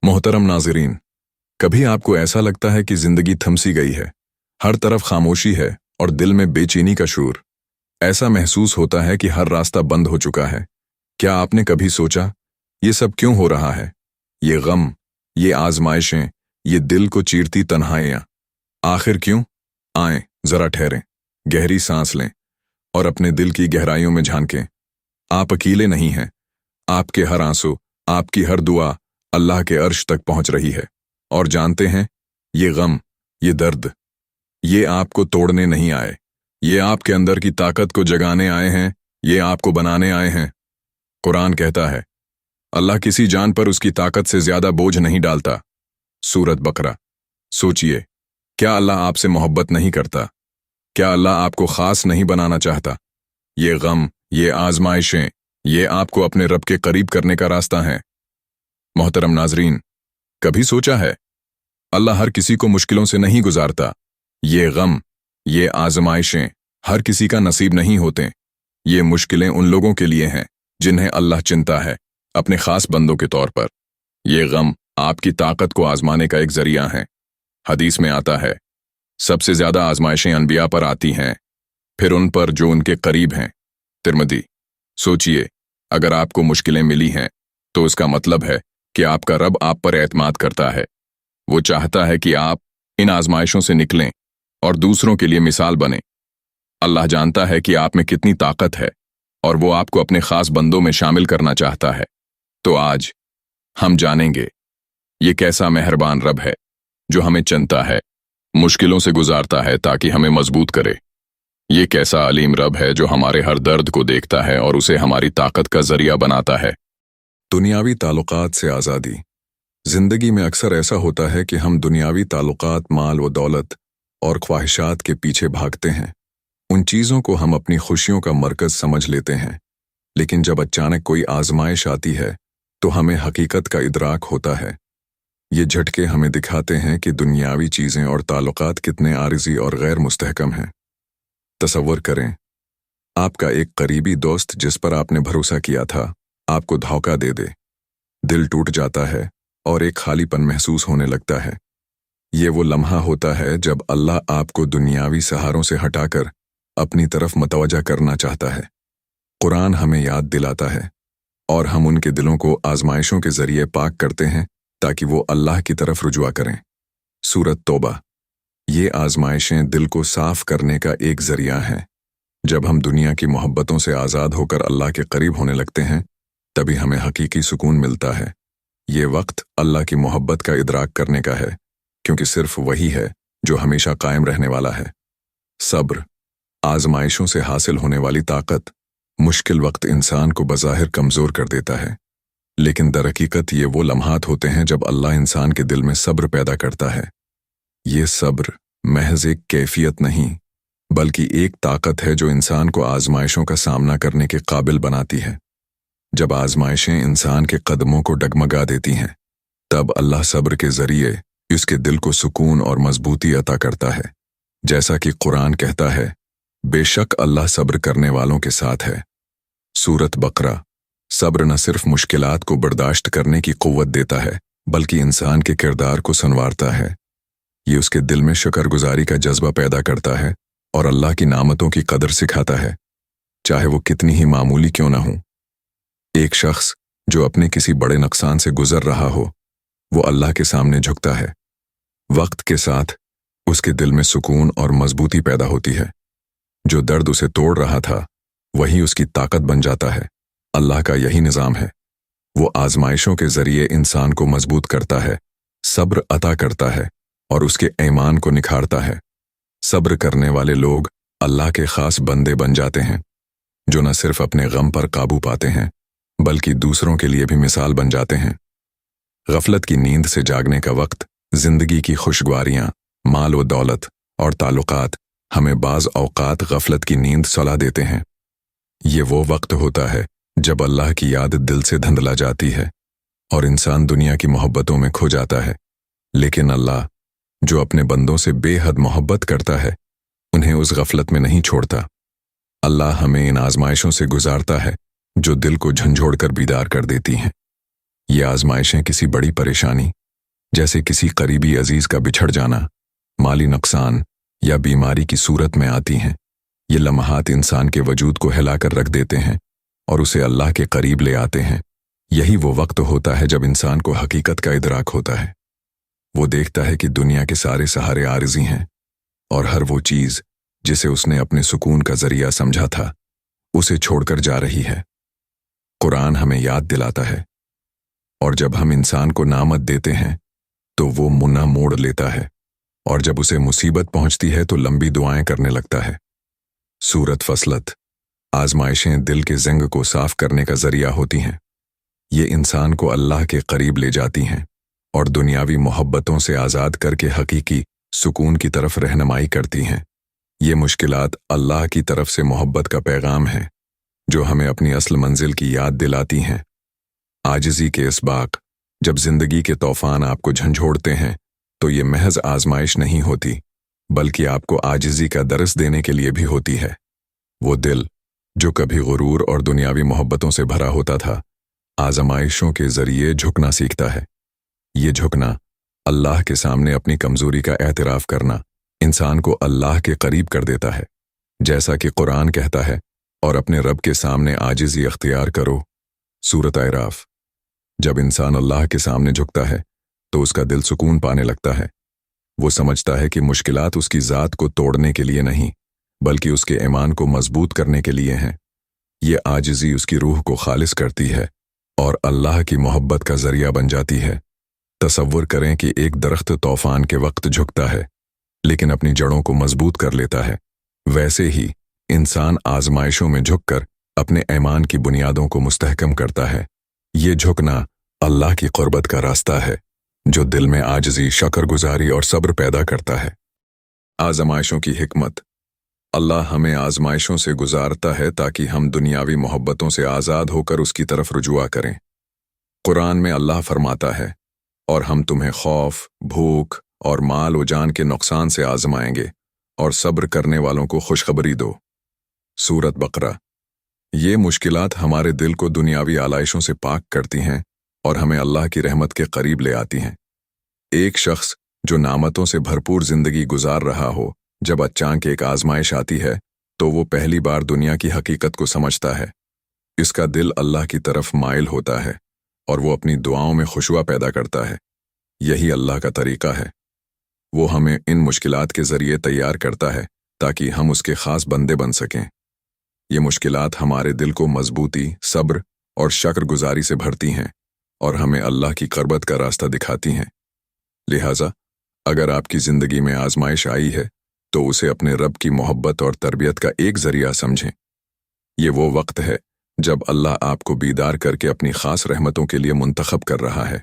मोहतरम नाज़रीन, कभी आपको ऐसा लगता है कि जिंदगी थम सी गई है, हर तरफ खामोशी है और दिल में बेचैनी का शूर। ऐसा महसूस होता है कि हर रास्ता बंद हो चुका है। क्या आपने कभी सोचा ये सब क्यों हो रहा है? ये गम, ये आजमाइशें, ये दिल को चीरती तन्हाइयां, आखिर क्यों? आएं, जरा ठहरें, गहरी सांस लें और अपने दिल की गहराइयों में झांकें। आप अकेले नहीं हैं। आपके हर आंसू, आपकी हर दुआ अल्लाह के अर्श तक पहुंच रही है। और जानते हैं, ये गम, ये दर्द, ये आपको तोड़ने नहीं आए, ये आपके अंदर की ताकत को जगाने आए हैं, ये आपको बनाने आए हैं। कुरान कहता है, अल्लाह किसी जान पर उसकी ताकत से ज्यादा बोझ नहीं डालता। सूरत बकरा। सोचिए, क्या अल्लाह आपसे मोहब्बत नहीं करता? क्या अल्लाह आपको खास नहीं बनाना चाहता? ये गम, ये आजमाइशें, ये आपको अपने रब के करीब करने का रास्ता है। मोहतरम नाजरीन, कभी सोचा है, अल्लाह हर किसी को मुश्किलों से नहीं गुजारता। ये गम, ये आजमाइशें हर किसी का नसीब नहीं होते। ये मुश्किलें उन लोगों के लिए हैं जिन्हें अल्लाह चिंता है, अपने खास बंदों के तौर पर। ये गम आपकी ताकत को आजमाने का एक जरिया है। हदीस में आता है, सबसे ज्यादा आजमाइशें अनबिया पर आती हैं, फिर उन पर जो उनके करीब हैं। तिरमिज़ी। सोचिए, अगर आपको मुश्किलें मिली हैं तो इसका मतलब है कि आपका रब आप पर एतमाद करता है। वो चाहता है कि आप इन आजमाइशों से निकलें और दूसरों के लिए मिसाल बने। अल्लाह जानता है कि आप में कितनी ताकत है और वो आपको अपने खास बंदों में शामिल करना चाहता है। तो आज हम जानेंगे, ये कैसा मेहरबान रब है जो हमें चुनता है, मुश्किलों से गुजारता है ताकि हमें मजबूत करे। ये कैसा अलीम रब है जो हमारे हर दर्द को देखता है और उसे हमारी ताकत का जरिया बनाता है। दुनियावी ताल्लुकात से आज़ादी। जिंदगी में अक्सर ऐसा होता है कि हम दुनियावी ताल्लुकात, माल व दौलत और ख्वाहिशात के पीछे भागते हैं। उन चीज़ों को हम अपनी खुशियों का मरकज़ समझ लेते हैं। लेकिन जब अचानक कोई आजमाइश आती है तो हमें हकीकत का इदराक होता है। ये झटके हमें दिखाते हैं कि दुनियावी चीज़ें और ताल्लुकात कितने आरिज़ी और गैर मुस्तहकम हैं। तसव्वुर करें, आपका एक करीबी दोस्त जिस पर आपने भरोसा किया था, आपको धोखा दे दे। दिल टूट जाता है और एक खालीपन महसूस होने लगता है। ये वो लम्हा होता है जब अल्लाह आपको दुनियावी सहारों से हटाकर अपनी तरफ मतवज्जा करना चाहता है। कुरान हमें याद दिलाता है और हम उनके दिलों को आजमाइशों के जरिए पाक करते हैं ताकि वो अल्लाह की तरफ रुजुआ करें। सूरत तौबा। ये आजमाइशें दिल को साफ करने का एक जरिया हैं। जब हम दुनिया की मोहब्बतों से आज़ाद होकर अल्लाह के करीब होने लगते हैं, तभी हमें हकीकी सुकून मिलता है। ये वक्त अल्लाह की मोहब्बत का इदराक करने का है, क्योंकि सिर्फ वही है जो हमेशा कायम रहने वाला है। सब्र। आजमाइशों से हासिल होने वाली ताकत मुश्किल वक्त इंसान को बज़ाहिर कमज़ोर कर देता है, लेकिन दरहकीकत ये वो लम्हात होते हैं जब अल्लाह इंसान के दिल में सब्र पैदा करता है। ये सब्र महज एक कैफियत नहीं, बल्कि एक ताकत है जो इंसान को आजमाइशों का सामना करने के काबिल बनाती है। जब आजमाइशें इंसान के कदमों को डगमगा देती हैं, तब अल्लाह सब्र के जरिए उसके दिल को सुकून और मजबूती अता करता है। जैसा कि कुरान कहता है, बेशक अल्लाह सब्र करने वालों के साथ है। सूरत बकरा। सब्र न सिर्फ मुश्किलात को बर्दाश्त करने की कुव्वत देता है, बल्कि इंसान के किरदार को संवारता है। ये उसके दिल में शुक्रगुजारी का जज्बा पैदा करता है और अल्लाह की नामतों की कदर सिखाता है, चाहे वो कितनी ही मामूली क्यों ना हो। एक शख्स जो अपने किसी बड़े नुकसान से गुजर रहा हो, वो अल्लाह के सामने झुकता है। वक्त के साथ उसके दिल में सुकून और मजबूती पैदा होती है। जो दर्द उसे तोड़ रहा था, वही उसकी ताकत बन जाता है। अल्लाह का यही निज़ाम है। वो आजमाइशों के जरिए इंसान को मजबूत करता है, सब्र अता करता है और उसके ईमान को निखारता है। सब्र करने वाले लोग अल्लाह के खास बंदे बन जाते हैं, जो न सिर्फ अपने गम पर काबू पाते हैं, बल्कि दूसरों के लिए भी मिसाल बन जाते हैं। गफलत की नींद से जागने का वक्त, जिंदगी की खुशगवारियां, माल व दौलत और ताल्लुकात हमें बाज़ औक़ात गफलत की नींद सुला देते हैं। ये वो वक्त होता है जब अल्लाह की याद दिल से धुंधला जाती है और इंसान दुनिया की मोहब्बतों में खो जाता है। लेकिन अल्लाह, जो अपने बंदों से बेहद मोहब्बत करता है, उन्हें उस गफलत में नहीं छोड़ता। अल्लाह हमें इन आजमाइशों से गुजारता है जो दिल को झंझोड़कर बीदार कर देती हैं। ये आजमाइशें किसी बड़ी परेशानी जैसे किसी करीबी अजीज का बिछड़ जाना, माली नुकसान या बीमारी की सूरत में आती हैं। ये लम्हात इंसान के वजूद को हिलाकर रख देते हैं और उसे अल्लाह के करीब ले आते हैं। यही वो वक्त होता है जब इंसान को हकीकत का इदराक होता है। वो देखता है कि दुनिया के सारे सहारे आरिज़ी हैं और हर वो चीज़ जिसे उसने अपने सुकून का जरिया समझा था उसे छोड़कर जा रही है। कुरान हमें याद दिलाता है, और जब हम इंसान को नामत देते हैं तो वो मुन्ना मोड़ लेता है, और जब उसे मुसीबत पहुंचती है तो लंबी दुआएं करने लगता है। सूरत फसलत, आजमाइशें दिल के ज़ंग को साफ करने का जरिया होती हैं। ये इंसान को अल्लाह के करीब ले जाती हैं और दुनियावी मोहब्बतों से आज़ाद करके हकीकी सुकून की तरफ रहनुमाई करती हैं। ये मुश्किलात अल्लाह की तरफ से मोहब्बत का पैगाम है जो हमें अपनी असल मंजिल की याद दिलाती हैं। आजिज़ी के इसबाक, जब ज़िंदगी के तूफ़ान आपको झंझोड़ते हैं तो ये महज आजमाइश नहीं होती, बल्कि आपको आजिज़ी का दर्स देने के लिए भी होती है। वो दिल जो कभी गुरूर और दुनियावी मोहब्बतों से भरा होता था, आजमाइशों के ज़रिए झुकना सीखता है। ये झुकना, अल्लाह के सामने अपनी कमज़ोरी का एतराफ़ करना, इंसान को अल्लाह के करीब कर देता है। जैसा कि कुरान कहता है, और अपने रब के सामने आजिज़ी अख्तियार करो। सूरत आराफ। जब इंसान अल्लाह के सामने झुकता है तो उसका दिल सुकून पाने लगता है। वो समझता है कि मुश्किलात उसकी ज़ात को तोड़ने के लिए नहीं, बल्कि उसके ईमान को मजबूत करने के लिए हैं। ये आजिज़ी उसकी रूह को खालिस करती है और अल्लाह की मोहब्बत का जरिया बन जाती है। तसव्वुर करें कि एक दरख्त तूफ़ान के वक्त झुकता है लेकिन अपनी जड़ों को मजबूत कर लेता है। वैसे ही इंसान आजमाइशों में झुककर अपने ईमान की बुनियादों को मुस्तहकम करता है। ये झुकना अल्लाह की क़ुर्बत का रास्ता है जो दिल में आजिज़ी, शुक्रगुजारी और सब्र पैदा करता है। आजमाइशों की हिकमत। अल्लाह हमें आजमाइशों से गुजारता है ताकि हम दुनियावी मोहब्बतों से आज़ाद होकर उसकी तरफ रुजुआ करें। कुरान में अल्लाह फरमाता है, और हम तुम्हें खौफ, भूख और माल व जान के नुकसान से आजमाएंगे और सब्र करने वालों को खुशखबरी दो। सूरत बकरा। ये मुश्किलात हमारे दिल को दुनियावी आलाइशों से पाक करती हैं और हमें अल्लाह की रहमत के करीब ले आती हैं। एक शख्स जो नामतों से भरपूर जिंदगी गुजार रहा हो, जब अचानक एक आजमाइश आती है तो वो पहली बार दुनिया की हकीकत को समझता है। इसका दिल अल्लाह की तरफ माइल होता है और वो अपनी दुआओं में खुशुआ पैदा करता है। यही अल्लाह का तरीका है। वो हमें इन मुश्किलात के ज़रिए तैयार करता है ताकि हम उसके ख़ास बंदे बन सकें। ये मुश्किलात हमारे दिल को मजबूती, सब्र और शुक्रगुजारी से भरती हैं और हमें अल्लाह की क़ुर्बत का रास्ता दिखाती हैं। लिहाजा अगर आपकी ज़िंदगी में आजमाइश आई है तो उसे अपने रब की मोहब्बत और तरबियत का एक ज़रिया समझें। ये वो वक्त है जब अल्लाह आपको बीदार करके अपनी ख़ास रहमतों के लिए मुंतखब कर रहा है।